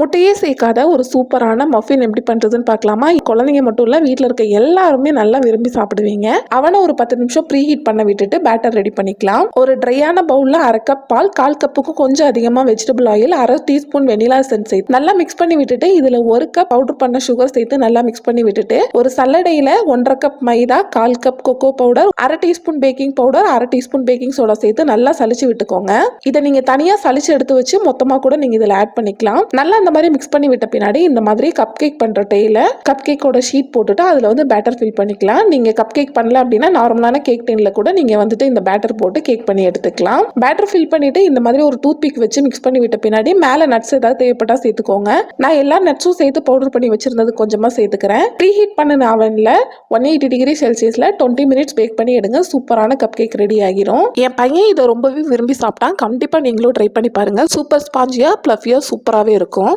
முட்டையே சேர்க்காத ஒரு சூப்பரான மஃபின் எப்படி பண்ணுறதுன்னு பார்க்கலாமா? குழந்தைங்க மட்டும் இல்லை, வீட்டில் இருக்க எல்லாருமே நல்லா விரும்பி சாப்பிடுவீங்க. அவனை ஒரு 10 நிமிஷம் ப்ரீ ஹீட் பண்ண விட்டுட்டு பேட்டர் ரெடி பண்ணிக்கலாம். ஒரு ட்ரையான பவுலில் 1/2 கப் பால், 1/4 கப்புக்கும் கொஞ்சம் அதிகமாக vegetable oil, 1/2 teaspoon vanilla essence சேர்த்து நல்லா மிக்ஸ் பண்ணி விட்டுட்டு இதில் 1 கப் பவுடர் பண்ண சுகர் சேர்த்து நல்லா மிக்ஸ் பண்ணி விட்டுட்டு ஒரு சல்லடையில் 1/2 கப் மைதா, 1/4 cup cocoa powder, 1/2 teaspoon baking powder, 1/2 teaspoon baking soda சேர்த்து நல்லா சலிச்சு விட்டுக்கோங்க. இதை நீங்கள் தனியாக சலிச்சு எடுத்து வச்சு மொத்தமாக கூட நீங்கள் இதில் ஆட் பண்ணிக்கலாம். நல்லா இந்த மாதிரி மிக்ஸ் பண்ணி விட்ட பின்னாடி இந்த மாதிரி கப் கேக் பண்ற டேல கப் கேக்கோட ஷீட் போட்டுட்டு அதுல வந்து பேட்டர் ஃபில் பண்ணிக்கலாம். நீங்க கப் கேக் பண்ணல அப்படின்னா நார்மலான கேக் டின்ல கூட நீங்க வந்துட்டு இந்த பேட்டர் போட்டு கேக் பண்ணி எடுத்துக்கலாம். பேட்டர் ஃபில் பண்ணிட்டு இந்த மாதிரி ஒரு டூத் பிக் வச்சு மிக்ஸ் பண்ணி விட்ட பின்னாடி மேல நட்ஸ் ஏதாவது தேவைப்பட்டா சேர்த்துக்கோங்க. நான் எல்லா நட்ஸும் சேர்த்து பவுடர் பண்ணி வச்சிருந்தது கொஞ்சமா சேர்த்துக்கிறேன். ப்ரீ ஹீட் பண்ணின அவன்ல 180 டிகிரி செல்சியஸ்ல 20 மினிட்ஸ் பேக் பண்ணி எடுங்க. சூப்பரான கப் கேக் ரெடி ஆகிரும். என் பையன் இதை ரொம்பவே விரும்பி சாப்பிட்டான். கண்டிப்பா நீங்களும் ட்ரை பண்ணி பாருங்க. சூப்பர் ஸ்பாஞ்சியா, பிளஃபியா, சூப்பராகவே இருக்கும்.